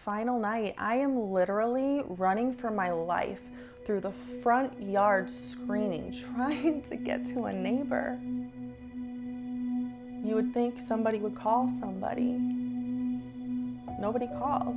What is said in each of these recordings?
final night, I am literally running for my life through the front yard screaming, trying to get to a neighbor. You would think somebody would call somebody. Nobody called.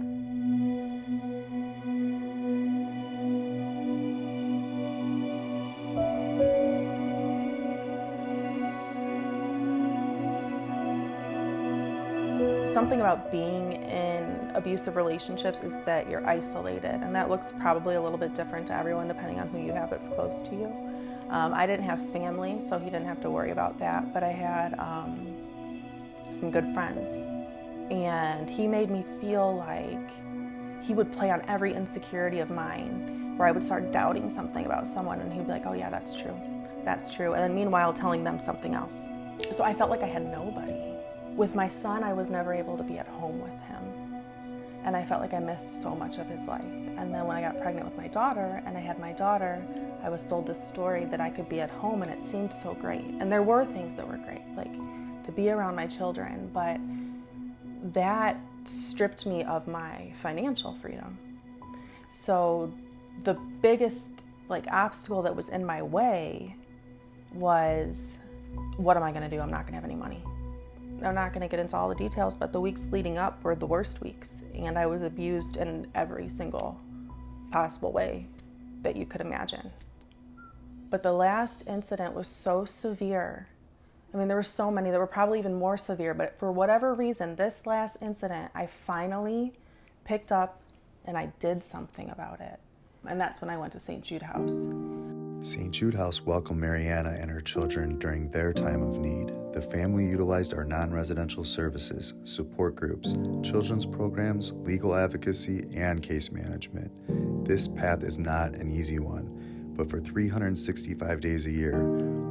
Something about being in abusive relationships is that you're isolated, and that looks probably a little bit different to everyone depending on who you have that's close to you. I didn't have family, so he didn't have to worry about that, but I had some good friends, and he made me feel like he would play on every insecurity of mine, where I would start doubting something about someone, and he'd be like, oh yeah, that's true, and then meanwhile telling them something else. So I felt like I had nobody. With my son, I was never able to be at home with him, and I felt like I missed so much of his life. And then when I got pregnant with my daughter, and I had my daughter, I was sold this story that I could be at home, and it seemed so great. And there were things that were great, like to be around my children, but that stripped me of my financial freedom. So the biggest obstacle that was in my way was, what am I gonna do? I'm not gonna have any money. I'm not going to get into all the details, but the weeks leading up were the worst weeks, and I was abused in every single possible way that you could imagine. But the last incident was so severe. I mean, there were so many that were probably even more severe, but for whatever reason, this last incident, I finally picked up and I did something about it. And that's when I went to St. Jude House. St. Jude House welcomed Mariana and her children during their time of need. The family utilized our non-residential services, support groups, children's programs, legal advocacy, and case management. This path is not an easy one, but for 365 days a year,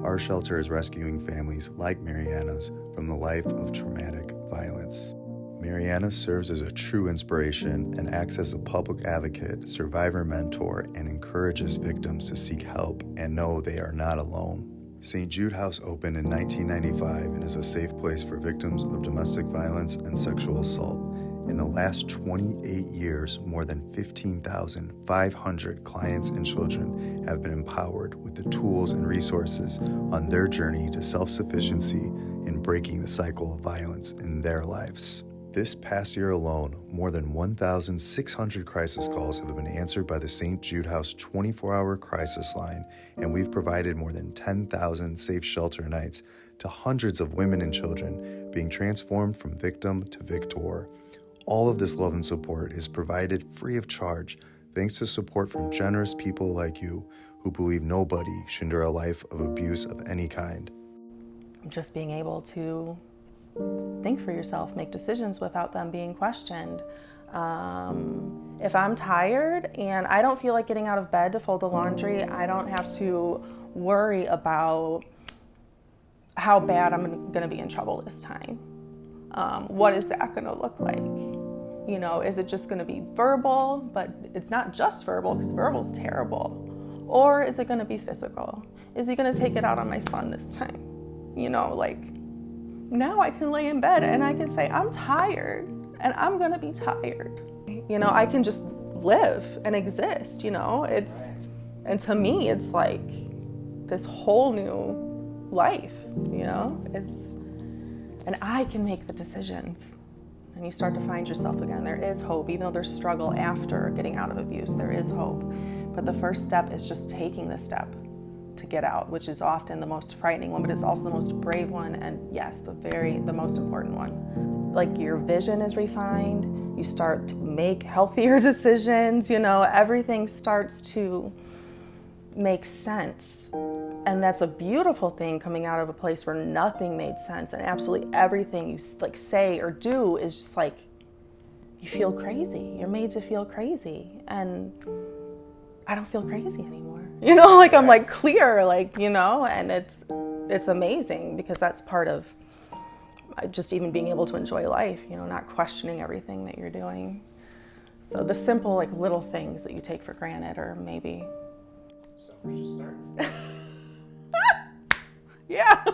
our shelter is rescuing families like Mariana's from the life of traumatic violence. Mariana serves as a true inspiration and acts as a public advocate, survivor mentor, and encourages victims to seek help and know they are not alone. St. Jude House opened in 1995 and is a safe place for victims of domestic violence and sexual assault. In the last 28 years, more than 15,500 clients and children have been empowered with the tools and resources on their journey to self-sufficiency in breaking the cycle of violence in their lives. This past year alone, more than 1,600 crisis calls have been answered by the St. Jude House 24-hour crisis line, and we've provided more than 10,000 safe shelter nights to hundreds of women and children being transformed from victim to victor. All of this love and support is provided free of charge, thanks to support from generous people like you who believe nobody should endure a life of abuse of any kind. Just being able to think for yourself, make decisions without them being questioned. If I'm tired and I don't feel like getting out of bed to fold the laundry, I don't have to worry about how bad I'm going to be in trouble this time. What is that going to look like? You know, is it just going to be verbal? But it's not just verbal, because verbal is terrible. Or is it going to be physical? Is he going to take it out on my son this time? You know, now I can lay in bed and I can say, I'm tired and I'm going to be tired. You know, I can just live and exist, you know, and to me, it's like this whole new life, you know, and I can make the decisions. And you start to find yourself again. There is hope, even though there's struggle after getting out of abuse, there is hope. But the first step is just taking the step to get out, which is often the most frightening one, but it's also the most brave one, and yes, the most important one. Like, your vision is refined, you start to make healthier decisions, you know, everything starts to make sense. And that's a beautiful thing, coming out of a place where nothing made sense, and absolutely everything you say or do is just you feel crazy. You're made to feel crazy, and I don't feel crazy anymore. You know, I'm clear, you know, and it's amazing, because that's part of just even being able to enjoy life, you know, not questioning everything that you're doing. So the simple, little things that you take for granted, or maybe. So we should start. Yeah.